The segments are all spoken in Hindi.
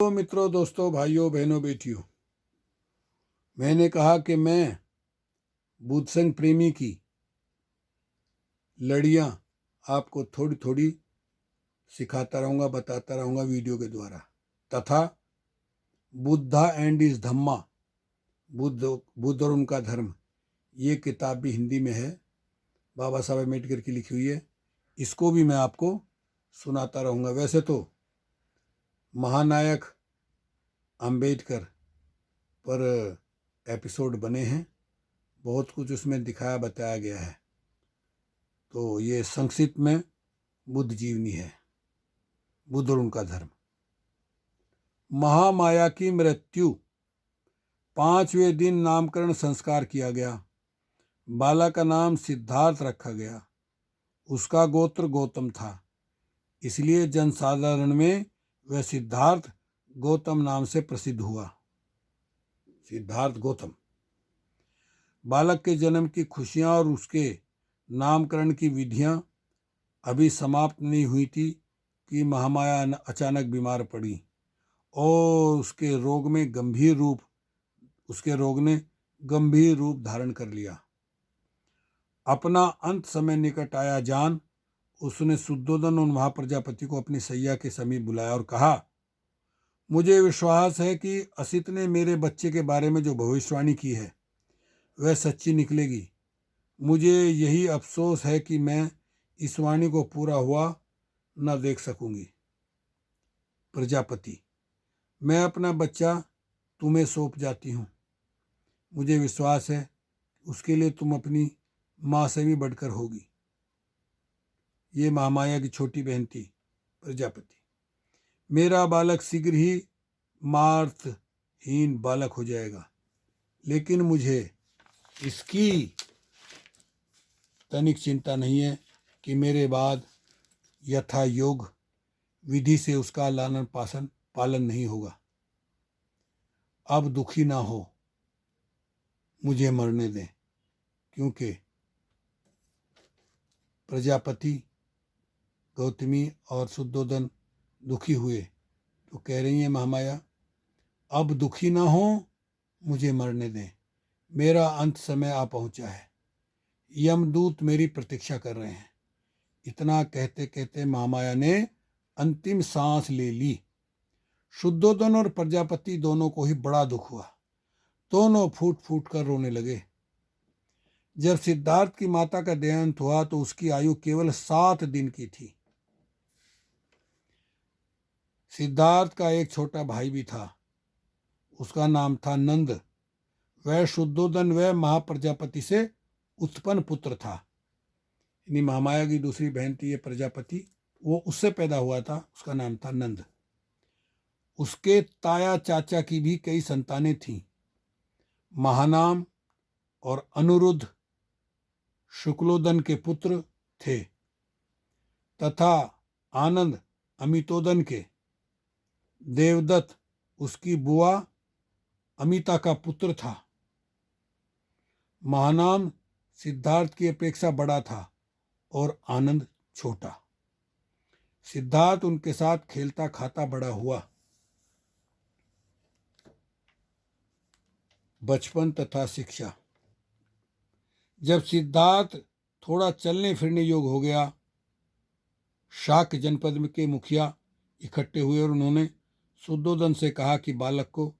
तो मित्रों, दोस्तों, भाइयों, बहनों, बेटियों, मैंने कहा कि मैं बुद्धसंघ प्रेमी की लड़ियाँ आपको थोड़ी थोड़ी सिखाता रहूँगा, बताता रहूँगा वीडियो के द्वारा। तथा बुद्धा एंड इज धम्मा, बुद्ध और उनका धर्म, ये किताब भी हिंदी में है, बाबा साहब अम्बेडकर की लिखी हुई है। इसको भी मैं आपको सुनाता रहूँगा। वैसे तो महानायक अम्बेडकर पर एपिसोड बने हैं, बहुत कुछ उसमें दिखाया बताया गया है। तो ये संक्षिप्त में बुद्ध जीवनी है, बुद्ध और उनका धर्म। महामाया की मृत्यु। 5वें दिन नामकरण संस्कार किया गया। बालक का नाम सिद्धार्थ रखा गया। उसका गोत्र गौतम था, इसलिए जनसाधारण में वह सिद्धार्थ गौतम नाम से प्रसिद्ध हुआ। सिद्धार्थ गौतम। बालक के जन्म की खुशियां और उसके नामकरण की विधियां अभी समाप्त नहीं हुई थी कि महामाया अचानक बीमार पड़ी और उसके रोग ने गंभीर रूप धारण कर लिया। अपना अंत समय निकट आया जान उसने शुद्धोदन और महाप्रजापति को अपनी सैया के समीप बुलाया और कहा, मुझे विश्वास है कि असित ने मेरे बच्चे के बारे में जो भविष्यवाणी की है वह सच्ची निकलेगी। मुझे यही अफसोस है कि मैं इस वाणी को पूरा हुआ न देख सकूंगी। प्रजापति, मैं अपना बच्चा तुम्हें सौंप जाती हूँ। मुझे विश्वास है उसके लिए तुम अपनी माँ से भी बढ़कर होगी। ये महामाया की छोटी बहन थी प्रजापति। मेरा बालक शीघ्र ही मार्तहीन बालक हो जाएगा, लेकिन मुझे इसकी तनिक चिंता नहीं है कि मेरे बाद यथा योग विधि से उसका लालन पालन नहीं होगा। अब दुखी ना हो, मुझे मरने दें। क्योंकि प्रजापति, गौतमी और शुद्धोदन दुखी हुए तो कह रही है महामाया, अब दुखी ना हो, मुझे मरने दें। मेरा अंत समय आ पहुंचा है। यमदूत मेरी प्रतीक्षा कर रहे हैं। इतना कहते कहते महामाया ने अंतिम सांस ले ली। शुद्धोदन और प्रजापति दोनों को ही बड़ा दुख हुआ। दोनों फूट फूट कर रोने लगे। जब सिद्धार्थ की माता का देहांत हुआ तो उसकी आयु केवल 7 दिन की थी। सिद्धार्थ का एक छोटा भाई भी था, उसका नाम था नंद। वह शुद्धोदन व महाप्रजापति से उत्पन्न पुत्र था। यानी महामाया की दूसरी बहन थी ये प्रजापति, वो उससे पैदा हुआ था, उसका नाम था नंद। उसके ताया चाचा की भी कई संतानें थीं। महानाम और अनुरुद्ध शुक्लोदन के पुत्र थे तथा आनंद अमितोदन के। देवदत्त उसकी बुआ अमिता का पुत्र था। महानाम सिद्धार्थ की अपेक्षा बड़ा था और आनंद छोटा। सिद्धार्थ उनके साथ खेलता खाता बड़ा हुआ। बचपन तथा शिक्षा। जब सिद्धार्थ थोड़ा चलने फिरने योग्य हो गया, शाक जनपद के मुखिया इकट्ठे हुए और उन्होंने शुद्धोदन से कहा कि बालक को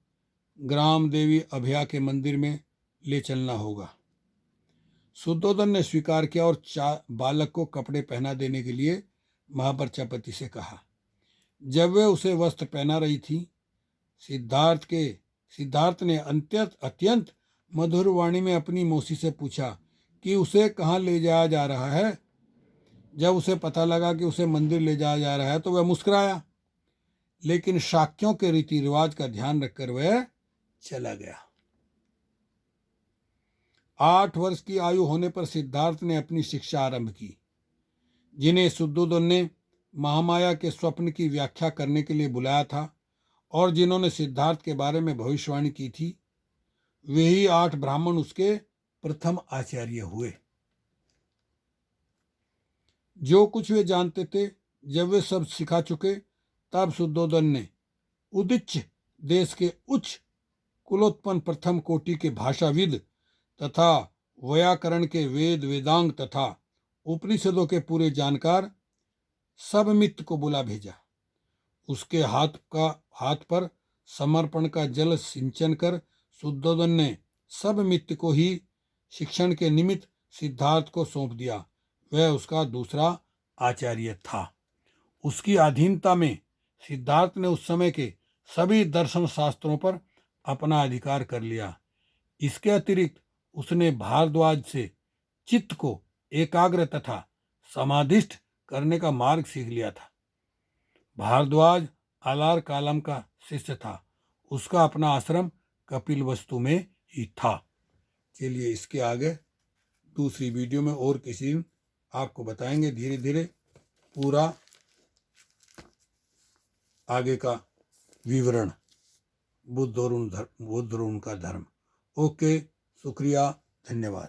ग्राम देवी अभया के मंदिर में ले चलना होगा। शुद्धोदन ने स्वीकार किया और बालक को कपड़े पहना देने के लिए महाप्रजापति से कहा। जब वे उसे वस्त्र पहना रही थी, सिद्धार्थ ने अत्यंत मधुर वाणी में अपनी मौसी से पूछा कि उसे कहाँ ले जाया जा रहा है। जब उसे पता लगा कि उसे मंदिर ले जाया जा रहा है तो वह मुस्कुराया, लेकिन शाक्यों के रीति रिवाज का ध्यान रखकर वह चला गया। 8 वर्ष की आयु होने पर सिद्धार्थ ने अपनी शिक्षा आरंभ की। जिन्हें शुद्धोदन ने महामाया के स्वप्न की व्याख्या करने के लिए बुलाया था और जिन्होंने सिद्धार्थ के बारे में भविष्यवाणी की थी, वे ही 8 ब्राह्मण उसके प्रथम आचार्य हुए। जो कुछ वे जानते थे, जब वे सब सिखा चुके, तब शुद्धोदन ने उदिच देश के उच्च कुलोत्पन्न प्रथम कोटि के भाषाविद तथा व्याकरण के वेद वेदांग तथा उपनिषदों के पूरे जानकार सबमित्त को बुला भेजा। उसके हाथ पर समर्पण का जल सिंचन कर शुद्धोदन ने सबमित्त को ही शिक्षण के निमित्त सिद्धार्थ को सौंप दिया। वह उसका दूसरा आचार्य था। उसकी अधीनता में सिद्धार्थ ने उस समय के सभी दर्शन शास्त्रों पर अपना अधिकार कर लिया। इसके अतिरिक्त उसने भारद्वाज से चित्त को एकाग्र तथा समाधिष्ठ करने का मार्ग सीख लिया था। भारद्वाज आलार कालम का शिष्य था। उसका अपना आश्रम कपिल वस्तु में ही था। चलिए इसके आगे दूसरी वीडियो में और किसी दिन आपको बताएंगे धीरे धीरे पूरा आगे का विवरण बुद्ध और उनका धर्म। ओके, शुक्रिया, धन्यवाद।